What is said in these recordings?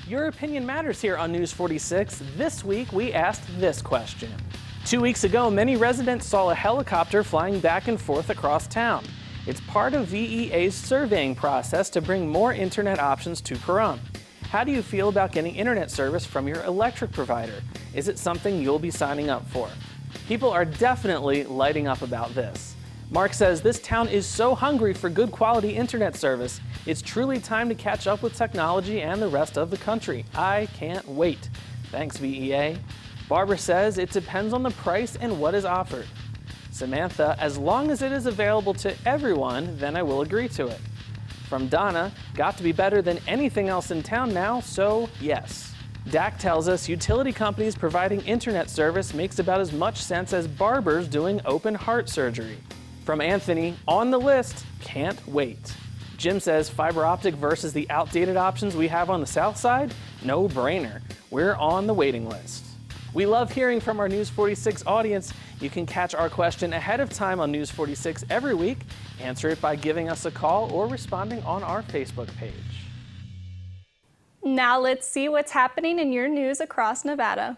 Your opinion matters here on News 46. This week, we asked this question. 2 weeks ago, many residents saw a helicopter flying back and forth across town. It's part of VEA's surveying process to bring more internet options to Pahrump. How do you feel about getting internet service from your electric provider? Is it something you'll be signing up for? People are definitely lighting up about this. Mark says this town is so hungry for good quality internet service. It's truly time to catch up with technology and the rest of the country. I can't wait. Thanks, VEA. Barbara says it depends on the price and what is offered. Samantha, as long as it is available to everyone, then I will agree to it. From Donna, got to be better than anything else in town now, so yes. Dak tells us utility companies providing internet service makes about as much sense as barbers doing open heart surgery. From Anthony, on the list, can't wait. Jim says fiber optic versus the outdated options we have on the south side? No brainer. We're on the waiting list. We love hearing from our News 46 audience. You can catch our question ahead of time on News 46 every week. Answer it by giving us a call or responding on our Facebook page. Now let's see what's happening in your news across Nevada.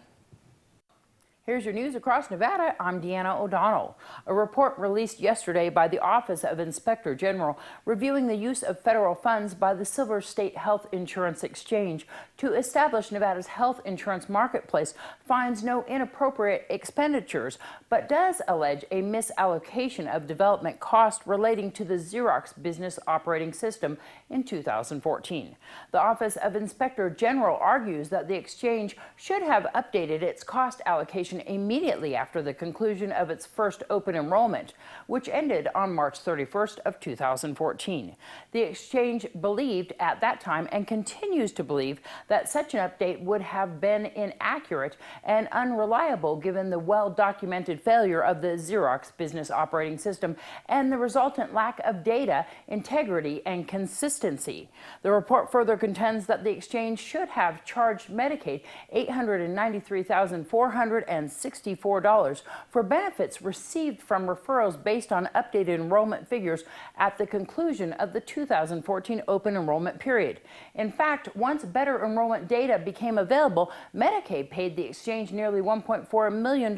Here's your news across Nevada. I'm Deanna O'Donnell. A report released yesterday by the Office of Inspector General reviewing the use of federal funds by the Silver State Health Insurance Exchange to establish Nevada's health insurance marketplace finds no inappropriate expenditures, but does allege a misallocation of development cost relating to the Xerox business operating system in 2014. The Office of Inspector General argues that the exchange should have updated its cost allocation immediately after the conclusion of its first open enrollment, which ended on March 31st of 2014. The exchange believed at that time and continues to believe that such an update would have been inaccurate and unreliable given the well-documented failure of the Xerox business operating system and the resultant lack of data, integrity, and consistency. The report further contends that the exchange should have charged Medicaid $893,464 for benefits received from referrals based on updated enrollment figures at the conclusion of the 2014 open enrollment period. In fact, once better enrollment data became available, Medicaid paid the exchange nearly $1.4 million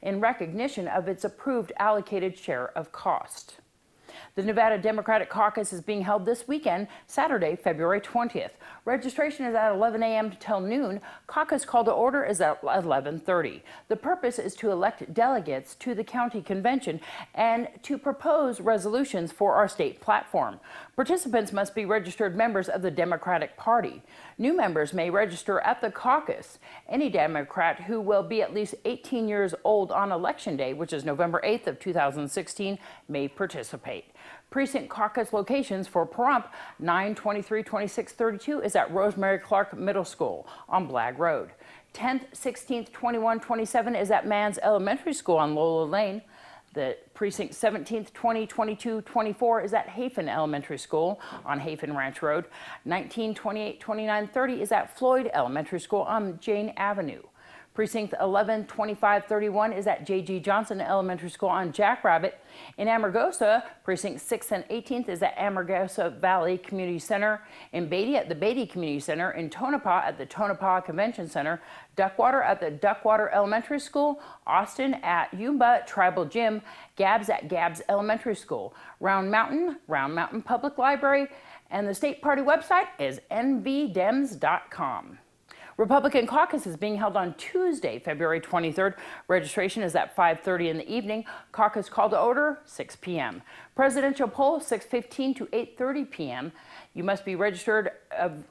in recognition of its approved allocated share of cost. The Nevada Democratic Caucus is being held this weekend, Saturday, February 20th. Registration is at 11 a.m. till noon. Caucus call to order is at 11:30. The purpose is to elect delegates to the county convention and to propose resolutions for our state platform. Participants must be registered members of the Democratic Party. New members may register at the caucus. Any Democrat who will be at least 18 years old on Election Day, which is November 8th of 2016, may participate. Precinct caucus locations for Pahrump 9, 23, 26, 32 is at Rosemary Clark Middle School on Blagg Road. 10th, 16th, 21, 27 is at Manns Elementary School on Lola Lane. The precinct 17th, 20, 22, 24 is at Hafen Elementary School on Hafen Ranch Road. 19, 28, 29, 30 is at Floyd Elementary School on Jane Avenue. Precinct 11, 25, 31 is at J.G. Johnson Elementary School on Jackrabbit. In Amargosa, Precinct 6 and 18th is at Amargosa Valley Community Center. In Beatty at the Beatty Community Center. In Tonopah at the Tonopah Convention Center. Duckwater at the Duckwater Elementary School. Austin at Yumba Tribal Gym. Gabbs at Gabbs Elementary School. Round Mountain Public Library. And the state party website is nvdems.com. Republican caucus is being held on Tuesday, February 23rd. Registration is at 5:30 in the evening. Caucus call to order, 6 p.m. Presidential poll, 6:15 to 8:30 p.m. You must be registered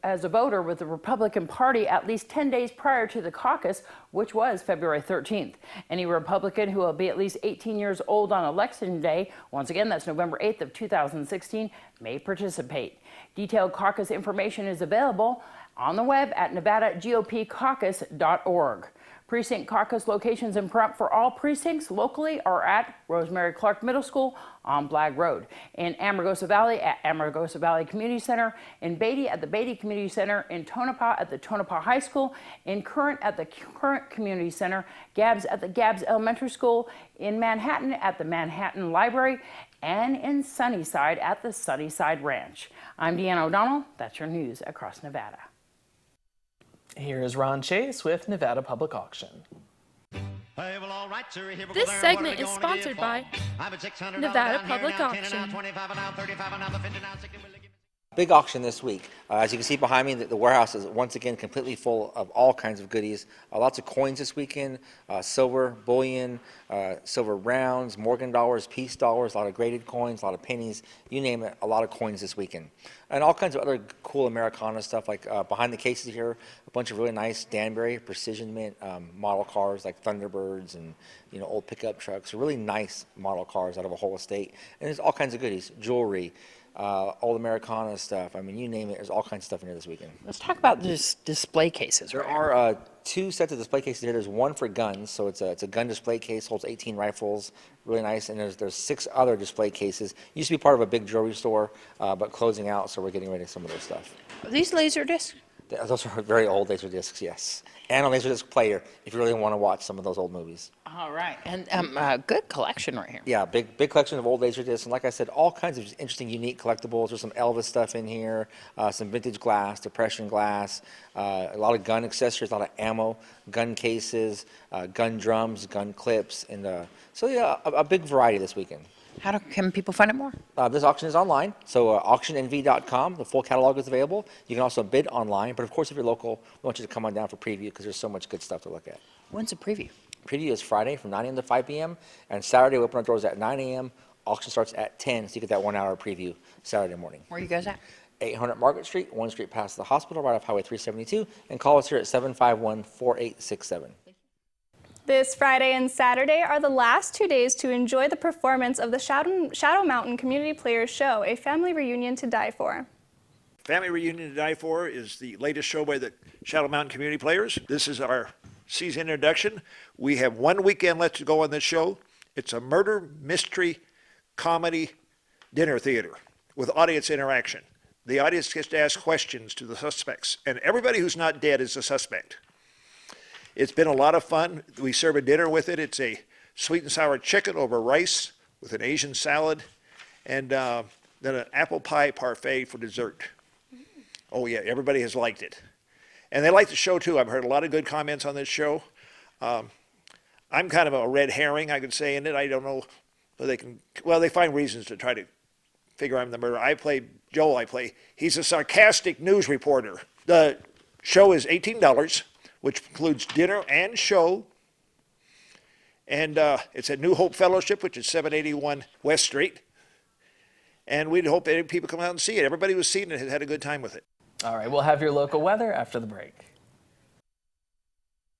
as a voter with the Republican Party at least 10 days prior to the caucus, which was February 13th. Any Republican who will be at least 18 years old on Election Day, once again, that's November 8th of 2016, may participate. Detailed caucus information is available on the web at nevadagopcaucus.org. Precinct caucus locations in Pahrump for all precincts locally are at Rosemary Clark Middle School on Blagg Road. In Amargosa Valley at Amargosa Valley Community Center. In Beatty at the Beatty Community Center. In Tonopah at the Tonopah High School. In Current at the Current Community Center. Gabbs at the Gabbs Elementary School. In Manhattan at the Manhattan Library. And in Sunnyside at the Sunnyside Ranch. I'm Deanna O'Donnell. That's your news across Nevada. Here is Ron Chase with Nevada Public Auction. This segment is sponsored by Nevada Public Auction. Big auction this week. As you can see behind me, the warehouse is once again completely full of all kinds of goodies. Lots of coins this weekend, silver, bullion, silver rounds, Morgan dollars, peace dollars, a lot of graded coins, a lot of pennies, you name it, a lot of coins this weekend. And all kinds of other cool Americana stuff, like behind the cases here, a bunch of really nice Danbury Precision Mint model cars like Thunderbirds and old pickup trucks, really nice model cars out of a whole estate. And there's all kinds of goodies, jewelry, old Americana stuff. I mean, you name it, there's all kinds of stuff in here this weekend. Let's talk about this display cases. There are two sets of display cases here. There's one for guns, so it's a gun display case, holds 18 rifles, really nice. And there's 6 other display cases. Used to be part of a big jewelry store, but closing out, so we're getting rid of some of their stuff. Are these laser discs? Those are very old laser discs, yes. And a laser disc player, if you really want to watch some of those old movies. All right, and good collection right here. Yeah, big collection of old laser discs, and like I said, all kinds of interesting, unique collectibles. There's some Elvis stuff in here, some vintage glass, Depression glass, a lot of gun accessories, a lot of ammo, gun cases, gun drums, gun clips, and so yeah, a big variety this weekend. How can people find out more? This auction is online, so auctionnv.com. The full catalog is available. You can also bid online, but of course, if you're local, we want you to come on down for preview because there's so much good stuff to look at. When's the preview? Preview is Friday from 9 a.m. to 5 p.m. and Saturday we open our doors at 9 a.m. Auction starts at 10, so you get that 1 hour preview Saturday morning. Where are you guys at? 800 Market Street, 1 street past the hospital, right off Highway 372, and call us here at 751-4867. This Friday and Saturday are the last 2 days to enjoy the performance of the Shadow Mountain Community Players Show, a family reunion to die for. Family Reunion to Die For is the latest show by the Shadow Mountain Community Players. This is our season introduction. We have 1 weekend left to go on this show. It's a murder, mystery, comedy dinner theater with audience interaction. The audience gets to ask questions to the suspects, and everybody who's not dead is a suspect. It's been a lot of fun. We serve a dinner with it. It's a sweet and sour chicken over rice with an Asian salad, and then an apple pie parfait for dessert. Oh yeah, everybody has liked it. And they like the show too. I've heard a lot of good comments on this show. I'm kind of a red herring, I could say, in it. I don't know, but they find reasons to try to figure I'm the murderer. I play Joel, he's a sarcastic news reporter. The show is $18, which includes dinner and show. And it's at New Hope Fellowship, which is 781 West Street. And we'd hope that people come out and see it. Everybody who's seen it has had a good time with it. All right, we'll have your local weather after the break.